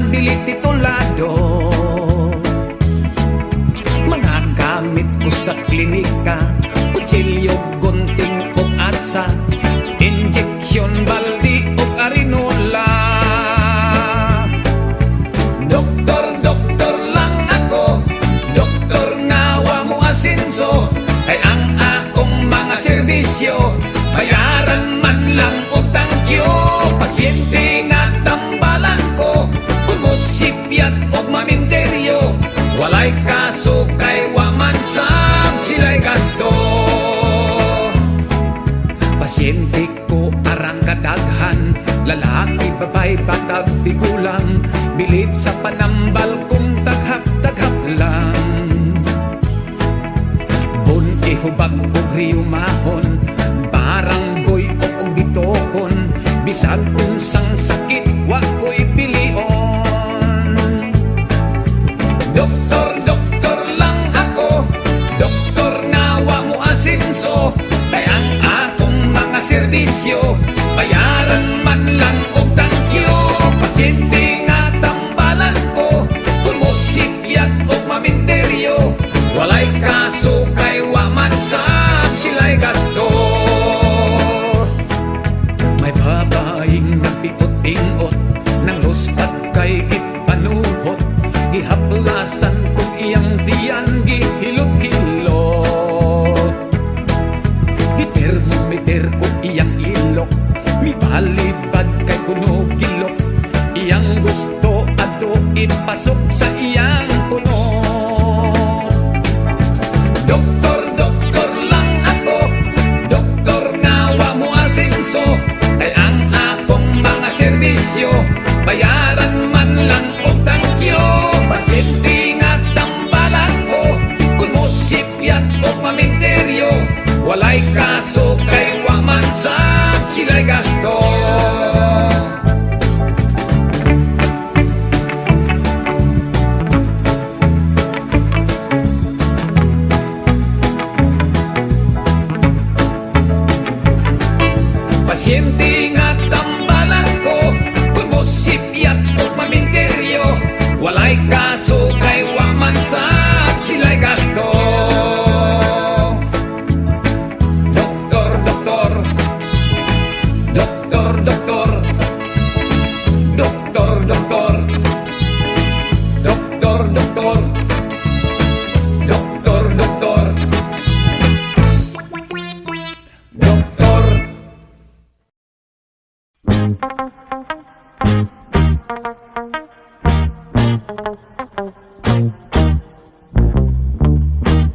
dili titulado. Mga gamit ko sa klinika, kutsilyo, gunting o atsa, injeksyon, baldi o arinola. Doktor lang ako, doktor ngawa mo asinso, ay ang akong mga serbisyo, bayaran man lang o tangkyo. Pasyente nga tambalan ko, kung musipyat o maminteryo, walay kaso kay waman sab sila'y gasto. Pasyente ko arang kadaghan, lalaki, babay, batag, tigulang, bilib sa panambal kung taghap-taghap lang. Bunti, hubag o riyumahon, baranggoy o bitokon, bisag unsang sakit, wako'y pilion. Doktor lang ako, doktor ngawa mo asinso, kay ang akong mga serbisyo, bayaran man lang o tangkyo. Pasyente nga tambalan ko, kung musipyat o maminteryo, walay kaso kay waman sab sila'y gasto. May babaeng napiot-ingot, nang luspat kay gipanuhot, gihaplasan kung iyang diyan gihilot-hilot. Gitermometer ko iyang ilok, mibalibad kay kuno kilok, iyang gusto ato ipasok sa iyang kunot. Doktor lang ako, doktor ngawa mo asinso, ay ang akong mga serbisyo, bayaran man lang o tangkyo. Pasyente nga tambalan ko, kung musipyat o maminteryo, walay kaso kay waman sab sila'y gasto. Pasyente nga tambalan ko, kung musipyat o maminteryo, walay kaso kay waman sab sila'y gasto.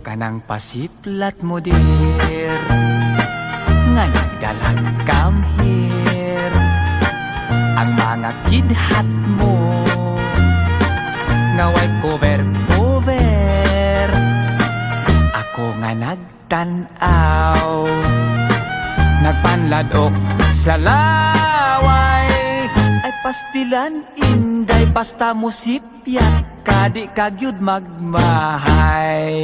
Kanang pasiplat mo dir, nga nagdalag come here, ang mga kidhat mo, ngaway cover, ako nga nagtanaw, nagpanladok sa laway, ay pastilan inday basta musipyat, kadi kagyud magmahay.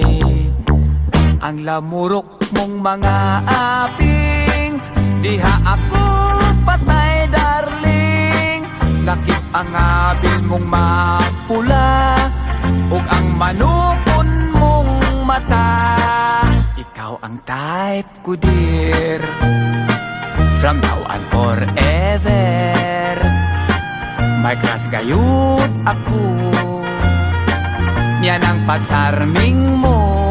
Ang lamurok mong mga aping, diha ako patay darling, nakip ang abil mong mapula, ug ang manukon mong mata, ikaw ang type ko dear, from now on forever, may crush gayud ako, niyan ang pagsarming mo,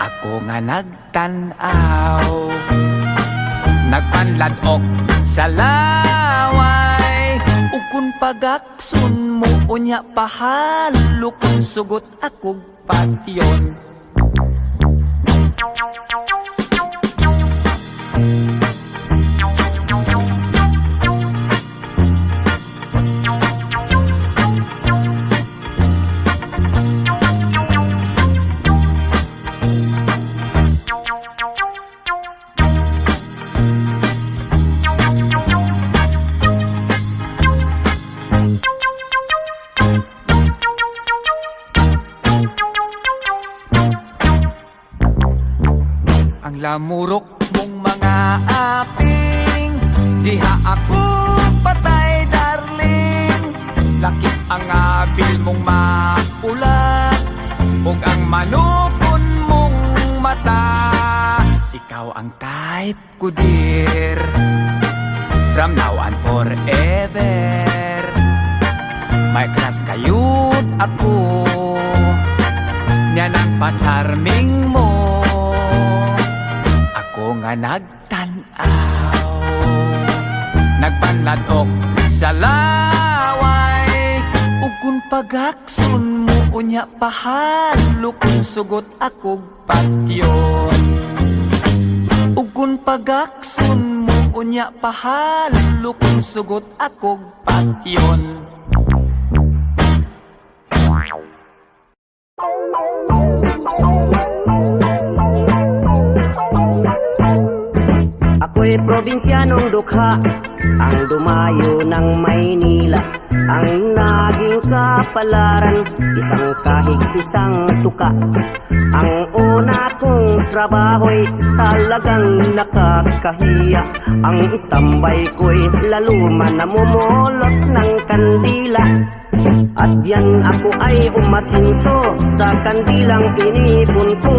ako nga nagtanaw, nagpanladok sa laway, ug kun pagaksun mo unya pahalo, kung sugot akog patyon. Lamurok mong mga aping, diha ako patay darling, apil mong mapula ug ang manukon mong mata. Ikaw ang type ko, dear, from now on forever. May crush kayut ako, yan ang pa-charming mo. Ako nga nagtanaw, nagpanladok sa laway, ug kung pagakson mo unya pahalo kung sugot akog patyon. Ug kung pagakson mo unya pahalo kung sugot akog patyon. Ako'y probinsyanong dukha, ang dumayo ng Maynila. Ang naging kapalaran, isang kahig, isang tuka. Ang una kong trabaho'y talagang nakakahiya. Ang tambay ko'y lalo man namumulot ng kandila. At yan ako ay umasinso sa kandilang pinipon ko.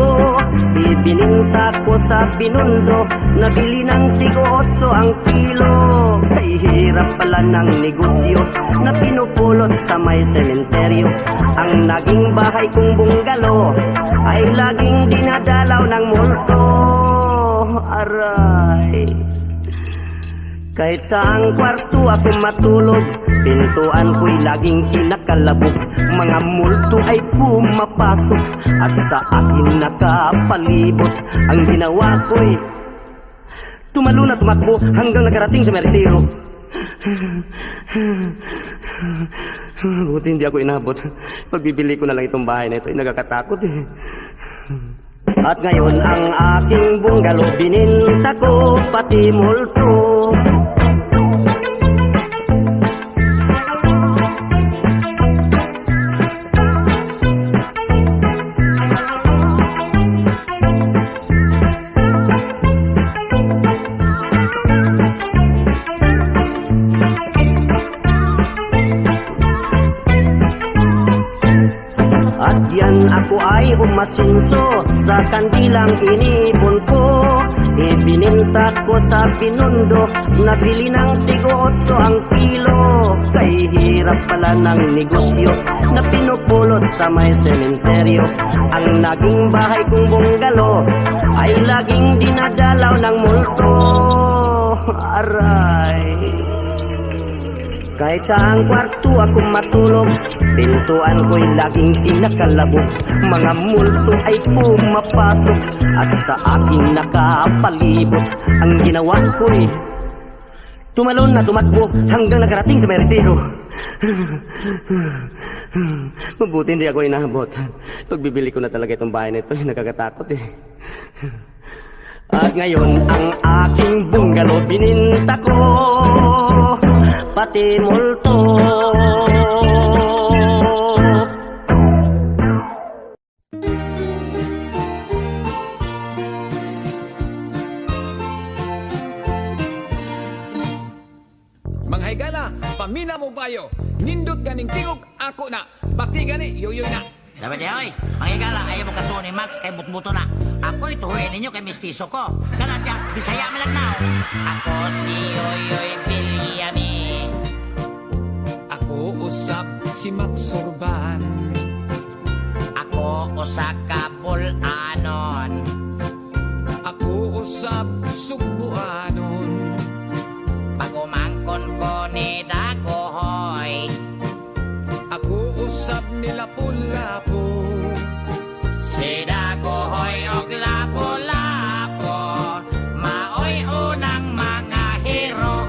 Bibininta ko sa Binondo, nabili ng tig-8 ang kilo. Ay hirap pala ng negosyo na pinupulot sa may sementeryo. Ang naging bahay kong bunggalo ay laging dinadalaw ng multo. Aray, kahit saang kwarto ako matulog, pintuan ko'y laging kinakalabog. Mga multo ay pumapasok at sa akin nakapalibot. Ang ginawa ko'y tumalo na tumakbo hanggang nakarating sa meritero. Buti hindi ako inabot. Pagbibili ko na lang itong bahay na ito ay nagkakatakot eh. At ngayon ang aking bunggalo bininta ko pati multo. At yan ako ay umasinso sa kandilang inipon ko. Ibininta ko sa Binondo, nabili ng tig-8 ang kilo. Kay hirap pala ng negosyo na pinupulot sa may sementeryo. Ang naging bahay kong bunggalo ay laging dinadalaw ng multo. Aray, kahit saang kwarto ako matulog, pintuan ko'y laging kinakalabog. Mga multo ay pumapasok at sa aking nakapalibot. Ang ginawa ko'y tumalon na tumakbo hanggang nakarating sa meritero. Mabuti hindi ako inabot. Pagbibili ko na talaga itong bahay na ito, nakakatakot eh. At ngayon ang aking bunggalo bininta ko pati multo. Mga higala, pamina mo bayo. Nindot ganing tingog ako na. Pati gani yoyoy na. Dapat niya, oy, mangigala, ayaw mo katuwa ni Max kay butbuto na. Ako'y tuhuin ninyo kay mistiso ko. Kana siya, bisaya mo lang na. Ako si Yoyoy Villami. Ako usap si Max Sorban. Ako usa ka bulanon. Ako usap Sugbuanon. Pagumangkon ko ni Dagohoy. Ako usap nila Lapu-Lapu. Si Dagohoy og Lapu-Lapu, maoy unang mga hero.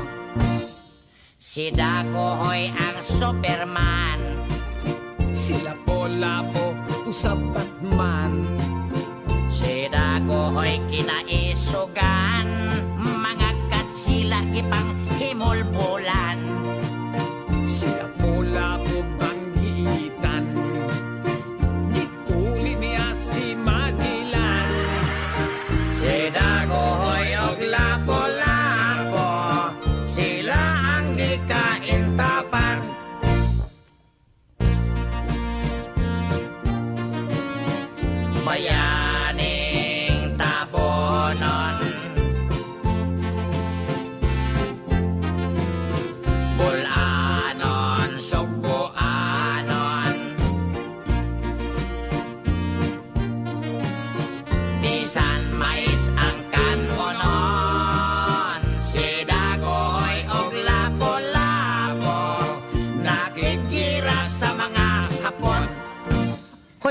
Si Dagohoy ang Superman. Sila Lapu-Lapu usap Batman. Si Dagohoy kinaisugan, mga katsila ipang himulbulan. Sila Lapu-Lapu banggitan. Gituli niya si Magellan. Si Dagohoy og Lapu-Lapu, sila ang gikaintapan.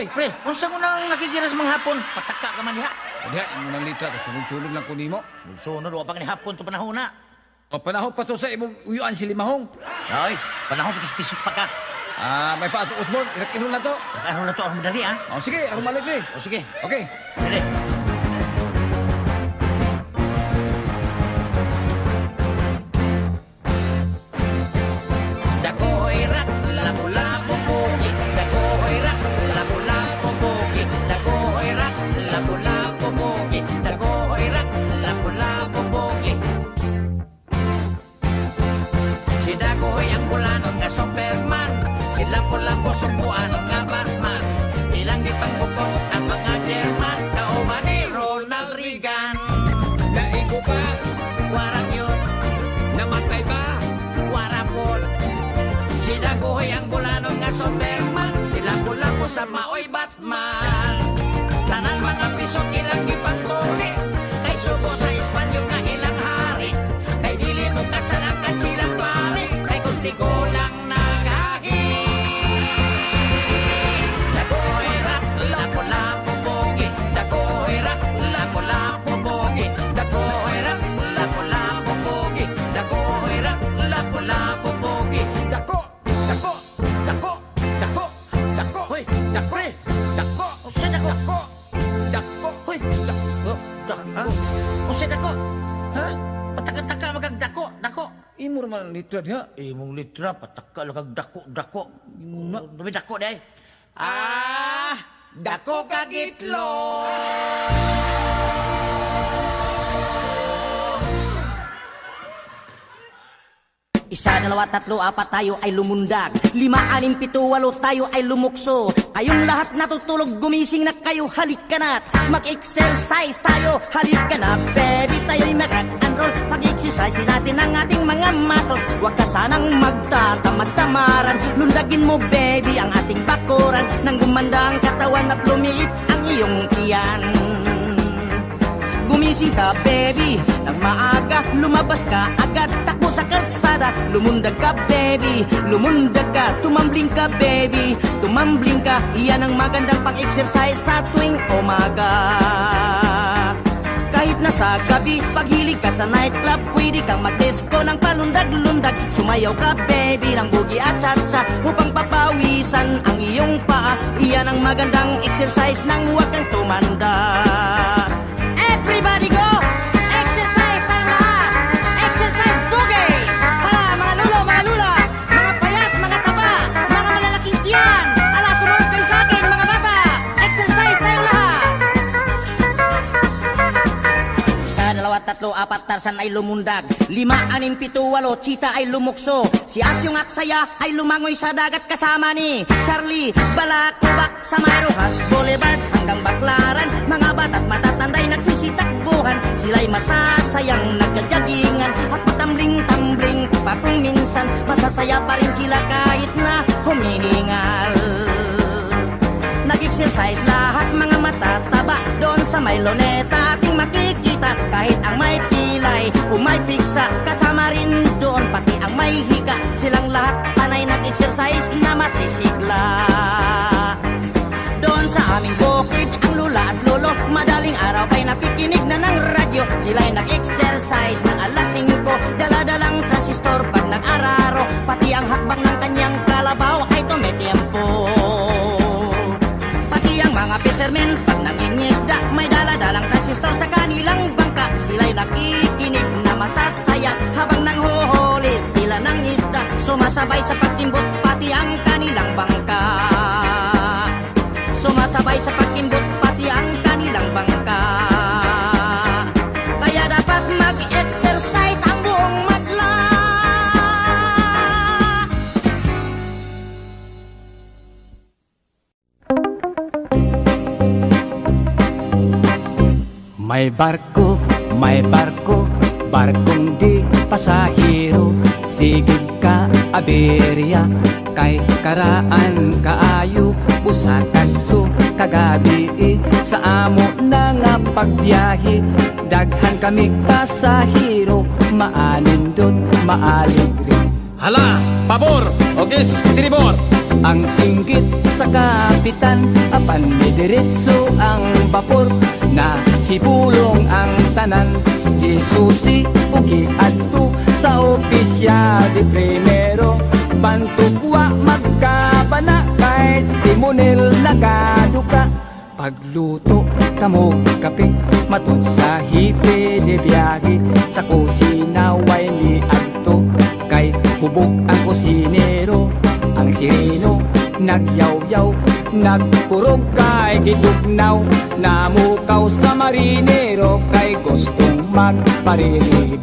Hoy, pre, unsa mo nang nakikiras mga hapon? Pataka ka man diha. Diha, imong nang litra, tapos sunod-sunod lang ko nimo. Sunod, wa pa ni hapon to panahon na. O panahon pa to sa imong uyuan si Limahong. Ay, panahon pa to pisot pa ka. May paato Osborne, irak-inul na to. Ano na to, ang madali ah. O sige, ako malik ni. O sige, Okay. dali. Dakoy rak, lapu-lapu bukit. Dakoy rak, lapu-lapu bukit. Dakoy rak, lapu-lapu bukit. Dakoy rak, lapu-lapu bukit. Si Dakoy ang bulanon nga Superman. Si Lapu-Lapu subuan nga Batman. Ilang ipanggugot ang mga German. Kauman ni Ronald Reagan. Naigo pa, Warang yun, namatay pa. warapol. Si Dakoy ang bulanon nga Superman. Si Lapu-Lapu sa maoy Batman. Tanan mga pisot ilang ipagtuli. Kay suko sa Espanyol nga ilang hari. Kay dili mo kasalang katsilang pari. Kay kunti ko lang nagagi. Dakoy rak, lapu-lapu bogi. Dakoy rak, lapu-lapu bogi. Dakoy rak, lapu-lapu bogi. Dakoy rak, lapu-lapu bogi. Dako, dako, dako, dako, dako. Hoy, Dako, dako, Usa dako. dako, dako. Hoy, dako. Dako. Usa dako. Ha? Pataka-taka magagdako, dako. Imo naman ang litra diha. Imong litra pataka lang kag dako. Muna. Dumi dako day. Dako kagitlo. Isa, dalawa, tatlo, apat tayo ay lumundag. 5, 6, 7, 8 tayo ay lumukso. Kayong lahat natutulog, gumising na kayo, halik ka na. Mag-exercise tayo, halik ka na. Baby, tayo'y mag-rock and roll. Pag-exercise natin ang ating mga muscles. Huwag ka sanang magtatamad-tamaran. Lundagin mo, baby, ang ating bakuran. Nang gumanda ang katawan at lumiit ang iyong tiyan. Gumising ka, baby, nang maaga, lumabas ka, agad takbo sa kalsada. Lumundag ka, baby, lumundag ka, tumambling ka, baby, tumambling ka. Iyan ang magandang pang-exercise sa tuwing umaga. Kahit nasa gabi, paghilig ka sa nightclub, pwede kang mag-disco ng palundag-lundag. Sumayaw ka, baby, ng boogie at cha-cha upang papawisan ang iyong paa. Iyan ang magandang exercise nang huwag kang tumanda. Everybody go! Exercise tayo lahat! Exercise boogie! Hala, mga lulo, mga lula! Mga payat, mga taba! Mga malalaking tiyan! Ala, sumunod kayo sa akin, mga bata! Exercise tayo lahat! Isa, dalawa, tatlo, apat, tarsan ay lumundag. 5, 6, 7, 8, chita ay lumukso. Si Asyong Aksaya ay lumangoy sa dagat kasama ni Charlie Balakubak sa Maruhas Boulevard hanggang Baklaran. Mga bata't matatanday nagsisitakbuhan. Sila'y masasayang nagjajagingan at matambling-tambling pa kung minsan. Masasaya pa rin sila kahit na humihingal. Nag-exercise lahat mga matataba. Doon sa may luneta ating makikita. Kahit ang may pilay o may piksa, kasama rin doon pati ang may hika. Silang lahat panay nag-exercise na masisigla. Doon sa aming bukid, ang lula at lolo, madaling araw ay nakikinig na ng radyo. Sila'y nag-exercise ng alas 5, dala-dalang transistor pag nag-araro. Pati ang hakbang ng kanyang kalabaw ay tumitiempo. Pati ang mga fishermen pag nangingisda, may dala-dalang transistor sa kanilang bangka. Sila'y nakikinig na masasaya habang nanghuhuli sila ng isda. Sumasabay sa pagtimbot pati ang kanilang bangka. Sumasabay sa pagkimbot pati ang kanilang bangka. Kaya dapat mag-exercise ang buong madla. May barko, barkong di pasahero. Sigig ka, aberya, kay karaan kaayo. Usatag to, kagabi, sa amo na nga pagbiyahe. Daghan kami pasahero, maanindot, maaligre. Hala, pabor, o gis, tribor. ang singgit sa kapitan. Apan may diretso ang vapor na hibulong ang tanan. Isusi ugi adto sa opisya di primero. Bantugwa magkabana kahit timunil nagaduka. Pagluto tamo kape matun sa hipe de biyahe. Sa kusina way ni adto kay hubog ang kusinero. Ang sireno nagyaw-yaw, nagpurog kay gidugnaw. Namukaw sa marinero kay gustong magparilig.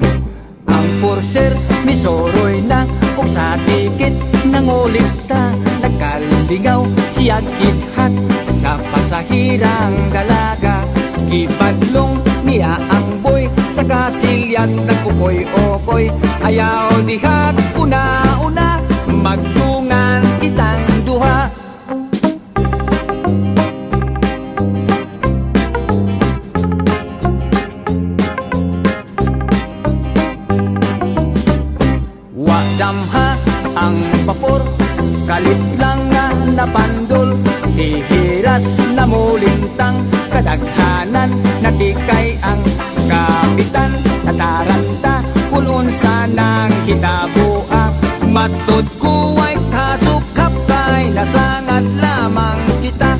Ang purser misoroy na ug sa tikit nangulikta. Nagkalingaw siya kithat sa pasahirang dalaga. Ipadlong niya ang boy sa kasilyat nagkukoy-okoy. Ayaw dihat una-una magdungan kitang duha. Wadamha ang vapor, kalit lang nga napandol. Ihiras na mulintang kadaghanan, natikay ang kapitan. Nataranta kulon sa nang hitabuak. Matod ko ay kasukap kay nasangad lamang kita.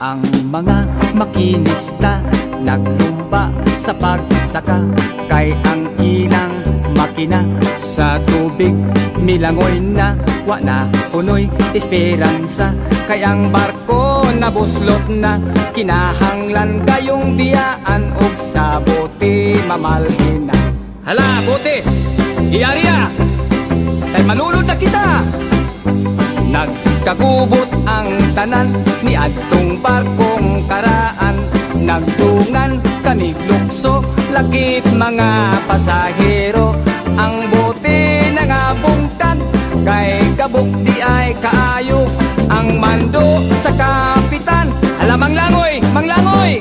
Ang mga makinista naglumba sa pagsaka. Kay ang ilang makina sa tubig milangoy na. Wa na punoy esperansa. Kay ang barko nabuslot na. Kinahanglan kayong biyaan og sa bote mamalhin na. Hala bote, diarya, kay malulod na kita. Nagkagubot ang tanan ni adtong barkong karaan. Nagtungan kami lukso, lakip mga pasahero. Ang bote nangabungtag, kay kabuk di ay kaayo. Ang mando sa kapitan, alamang langoy, manglangoy,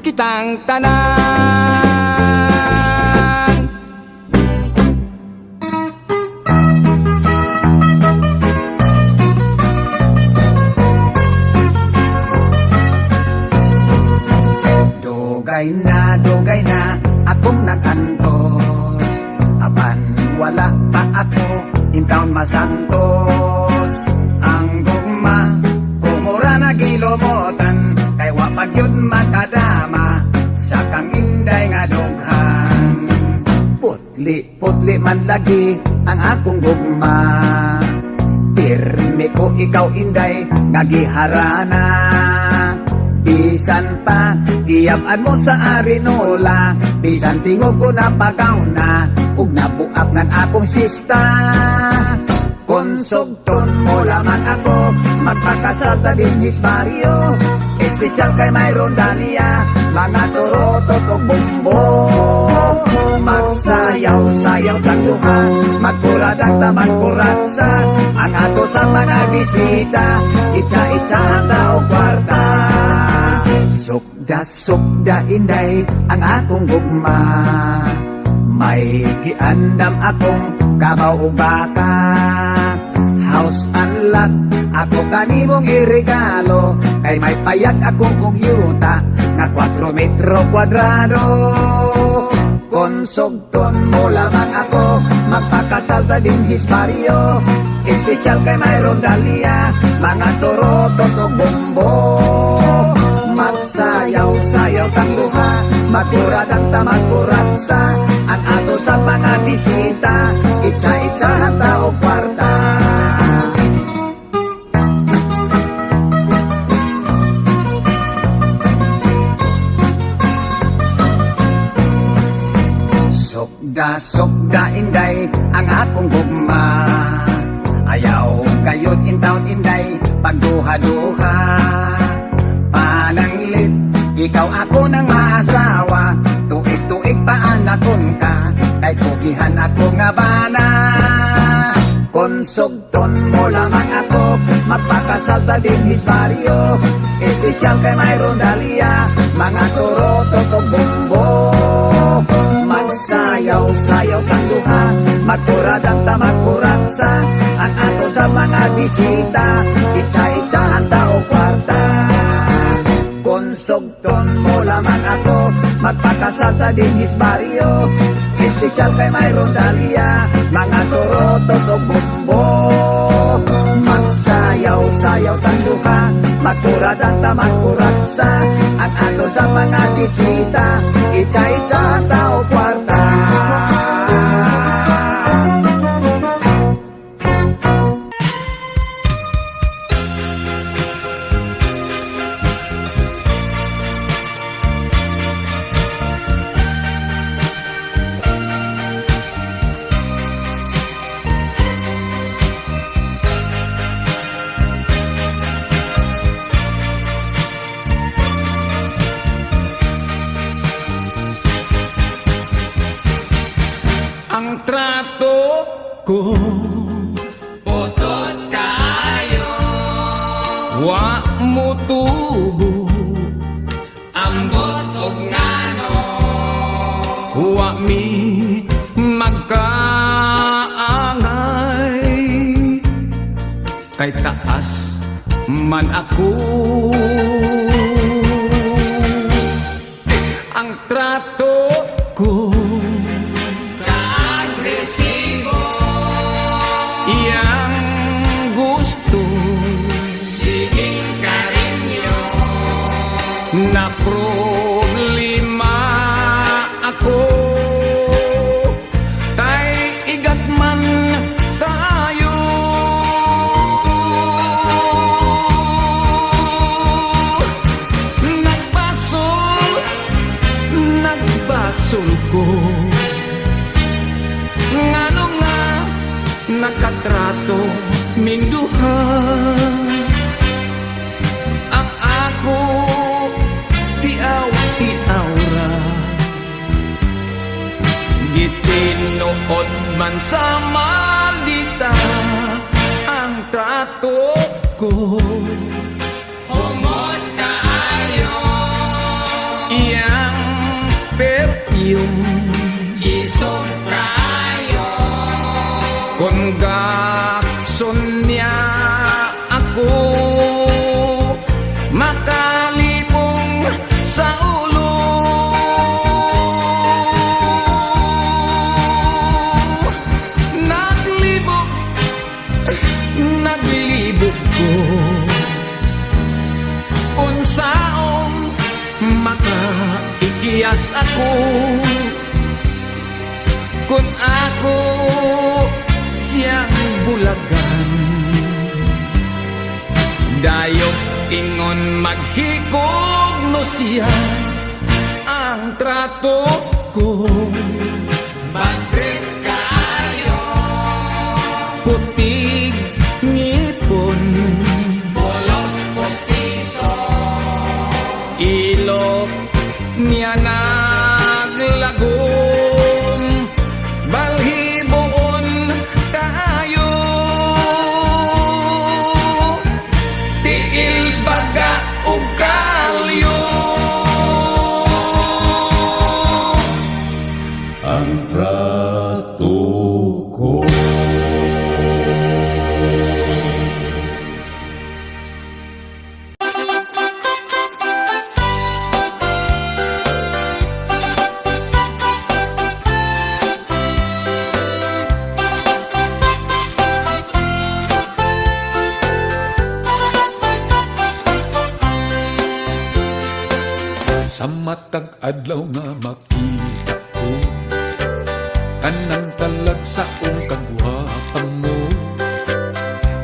kitang tanan. Dugay na, akong nakantos. Apan wala pa ako, in town masantos. Ang gugma, kumura na gilobotan. Kay wapag yun makadama, sa kang inday nga dughan. Putli man lagi, ang akong gugma. Pirmi ko ikaw inday, nga giharana. Bisan pa, giyab-an mo sa arinola. Bisan tingog ko na pagaw na, ug nabuak ng akong sista. Konsugton mo lamang ako, magpakasal ta din is Mario. Espesyal kay mayroon Dalia, mga torotot o bumbo. Magsayaw-sayaw kang duha, magkuradang tamang kuratsa. Ang ato sa mga bisita, itsa-itsa handa o kwarta. Sukda inday ang akong gugma. May giandam akong kabaw o baka. House and lot, ako kanimong iregalo. Kay may payag akong og yuta, nga 4 metro kwadrado. Konsugton mo lamang ako, magpakasal ta din hisparyo. Espesyal kay mayroon Dalia, mga torotot o bumbo. Magsayaw-sayaw kang duha, magkuradang tamang kuratsa. Ang ato sa mga bisita, itsa-itsa handa o kwarta. Sukda inday ang akong gugma. Ayaw kayon in town inday, pagduha-duha. Pananglit, ikaw ako ng maasawa. Tuig-tuig pa anakon ka, kay kugihan ako nga bana. Konsugton mo lamang ako, magpakasal ta din his Mario. Espesyal kay mayroon Dalia, mga torotot o bumbo. Magsayaw-sayaw kang duha, magkuradang tamang kurat sa ang ato sa mga bisita. Itsa-itsahan tao kwarta. Konsugton mo lamang ako, magpakasata din his baryo. Espesyal kay mayroon dahlia, mga turotot o bumbo. Magsayaw-sayaw tanduha, magkurad ang tamagkurad sa ang ato sa mga bisita. Itsa-itsahan tao kwarta. Ang trato ko putot kayo, wa mo tubo ambot og ngano, wa mi magkaangay, kay taas man ako. Ang trato ko yang gusto siging karinyo, na problema ako, tay igat man tayo. Nagbasol ko ngano nga nakatrato minduha. Ang ako tiaw-tiawra, gitinuod man sa maldita. Ang trato ko humot kaayo, iyang perfume isong kayo. Kung gakson niya ako, makalipong sa ulo. Naglibog ko unsaong makaikiyas ako, kung ako siyang bulagan. Dayok ingon maghikog no siya. Ang trato ko bagret kayo, putig ngipon, bolos postiso, ilok niya naglagom, balhiboon kayo, tiil baga ug kalyo. Ang trato ko sa matag adlaw nga makita ko kanang talag sa kagwapan mo.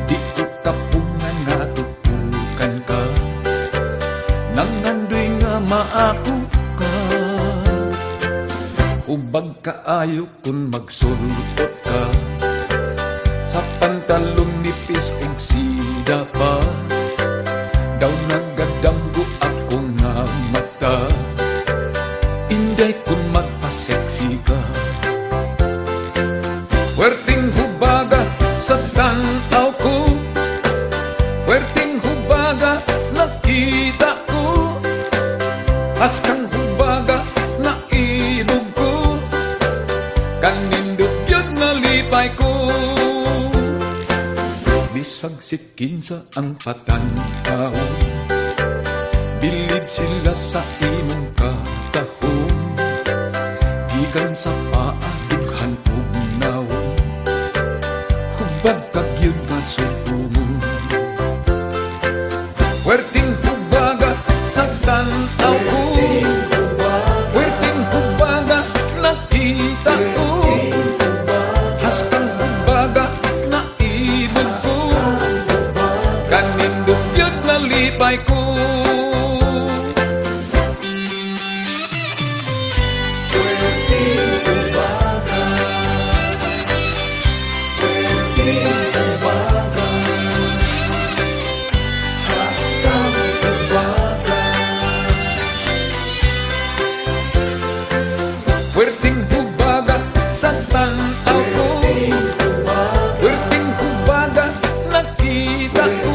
Di ko kapungan nga tutukan ka, nangandoy nga maaako ka. Ubag kaayo kung magsultot ka, sa pantalong nipis ug sida pa. Daw nagadamgo ako nga mata, inday kung magpaseksi ka. Werting hubaga sa tanaw ko, werting hubaga nakita ko, askang hubaga na ilog ko, kanindot yun nalipay ko. sagsikin sa ang patantaw. Bilib sila sa imong katahong, gikan sa paadughan ug nawong, hubag kagyud nga sutungon. Puwerteng hubaga sa tanaw ko, puwerteng hubaga nakita ko, haskang hubaga naibog ko, kanindot yun nalipay ko. Puwerteng hubaga sa tanaw ko, puwerteng hubaga nakita ko,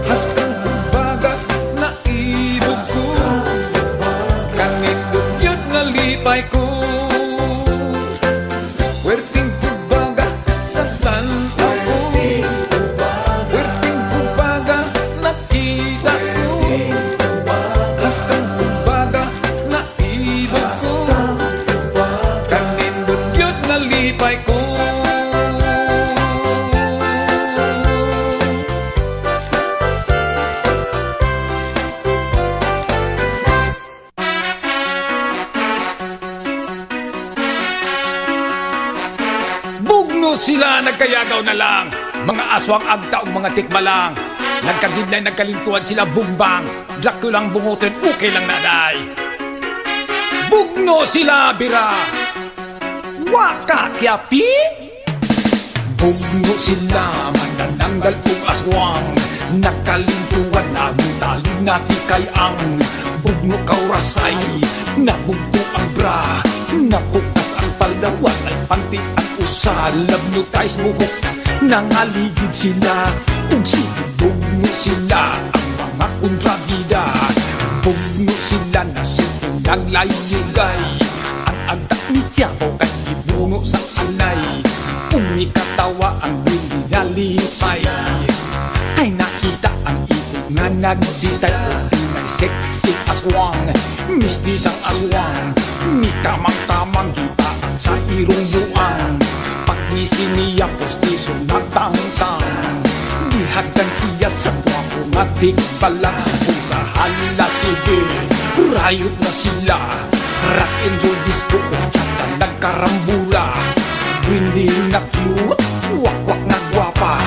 haskang hubaga naibog ko, kanindot yun nalipay ko. Puwerteng hubaga sa tanaw ko, puwerteng hubaga nakita ko, haskang hubaga naibog ko, kanindot yun nalipay ko. Bugno sila nagkayagaw na lang, mga aswang agta ug mga tikma lang. Nagkagidlay nagkalintuan sila bumbang, Dracula lang bungutin okay lang naday. Bugno sila bira, waka kyapi. Bugno sila manananggal ug aswang, nakalintuan na mutalig na tikay ang. Bugno kaurasay, nabugto ang bra, napukas ang paldawan ay panti ang usa. Labno tays buhok, nangaligid sila ug bugno sila ang mga kontrabida. Bugno sila na sipong naglayugay, ang agtak ni Tiago kay ibungo sa alay. Umikatawa ang bili na lipay, ay nakita ang ikot na nagditay. May sexy aswang, mistisang aswang, ni kamang-kamang kita sa irong buang. Pagngisi niya postiso nagtangtang, gihagdan siya sa guwapo nga tigbalang. Kung sa hala sige, rayot na sila, rock and roll disco o cha-cha nagkarambula. Hindi na cute, wak-wak na gwapa,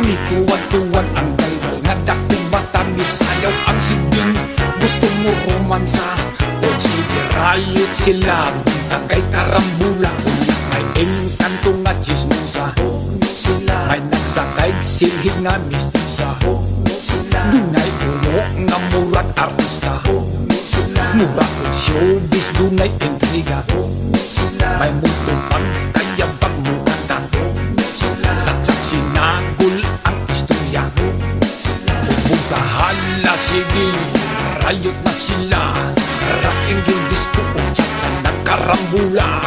ni tuwan-tuwan ang galgal nga dakong mata. Misayaw ang siging, gusto mo romansa o sige rayot sila, tagay karambula. May engkanto nga chismosa, may nagsakay silhig nga mistisa, dunay umo nga murag artista, mura o showbiz dunay intriga, may muto pang kaya pag mukata, saksak sinagul ang istorya. Kung sa hala sige, rayot na sila, rock and roll disco o cha-cha nagkarambula.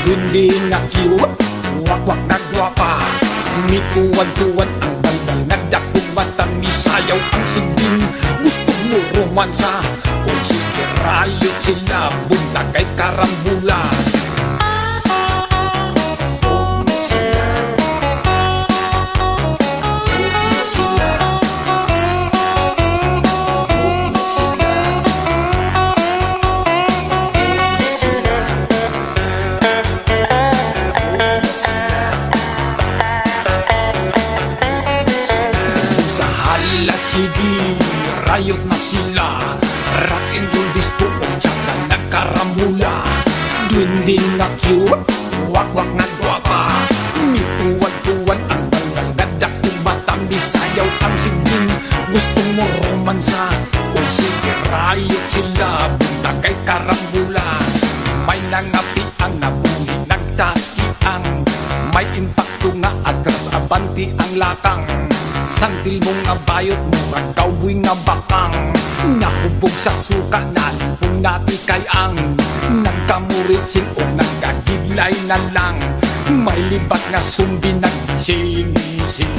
Hindi na cute, wak-wak na gwapa, may tuwan-tuwan ang balbal na dakong mata. Misayaw ang siging, gusto mo romansa o sige rayot sila, bunta kay karambula. Sige, rayot na sila, rock and roll disco o cha-cha nagkarambula. Duwinding na cute, wak-wak na gwapa, may tuwan-tuwan ang balbal na dakong mata. Misayaw ang siging, gusto mo romansa o sige rayot sila, bunta kay karambula. May nangapi ang nabuhi, nagtakiang, may impacto nga atras abanti ang latang. Santil mo nga bayot mo, ang cowboy nga bakang, nahubog sa suka, nalimpong nati kay ang. Nagkamuritsin o nagkagidlay na lang, May libat nga sumbi naggising-ising.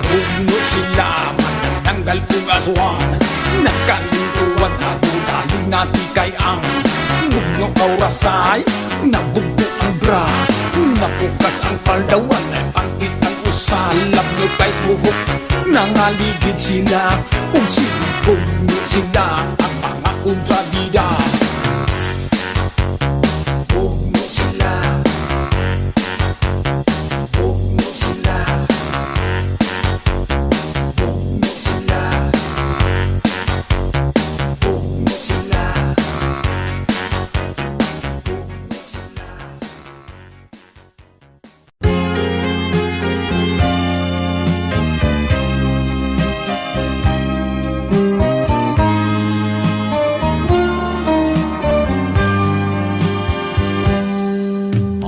Puno sila matatanggal kong aswang. Nagkalintuan ako dahil natikay ang bugno kaurasay. Nabugno ang bra, napukas ang paldawan. Ay pangkit ang usalap nyo kay's buhok. Nangaligid sila, kung sinipugno sila ang mga kontrabida. Bugno sila, bugno sila, bugno sila, bugno sila, bugno sila.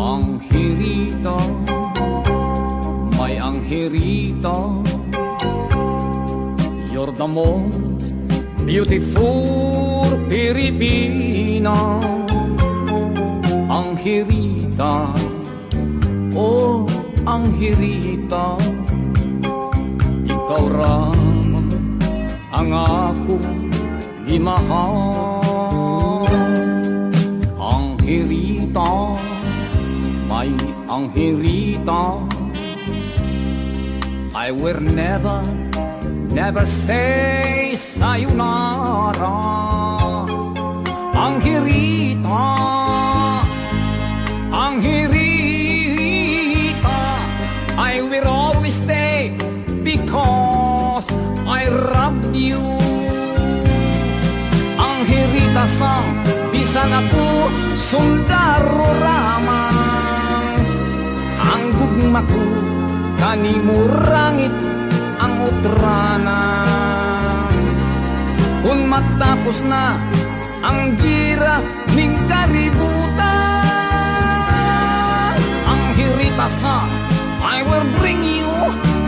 Anghirita, may anghirita, you're the most beautiful Pilipina. Anghirita, oh anghirita, ikaw ram ang akong gimahal. Anghirita, my anghirita, I will never, never say sayonara. Anghirita, anghirita, I will always stay because I love you. Anghirita sa bisan ako sundaro ramang. Ang gugma ko kanimurangit ang utrana. Kung matapos na ang gira ning kaributan, ang hirita sa I will bring you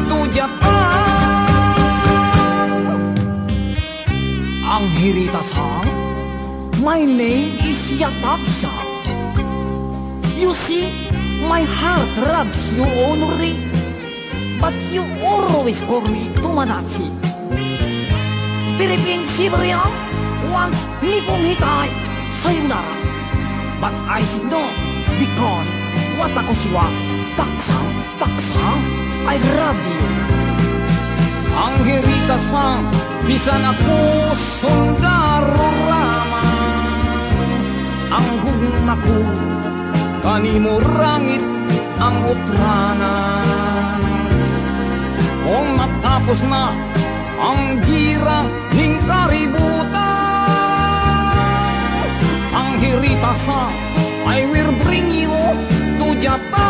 to Japan. Ang hirita sa my name is Yataksa. You see, my heart loves you only, but you always call me Tomodachi. Philippine Siberia wants Nippon Hitai sayonara, but I should know because watakoshi wa takusan, takusan I love you. Ang hirita-san, bisan ako sundaro rama. Ang gugma ko kanimurangit ang utrana. Kung matapos na ang gira ning kaributan, ang hirita sa I will bring you to Japan.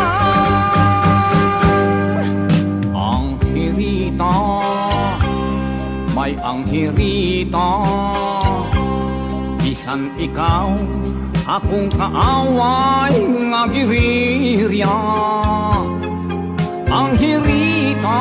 Ang hirita, may ang hirita, bisan ikaw akong kaaway nga girirya. Ang hirita,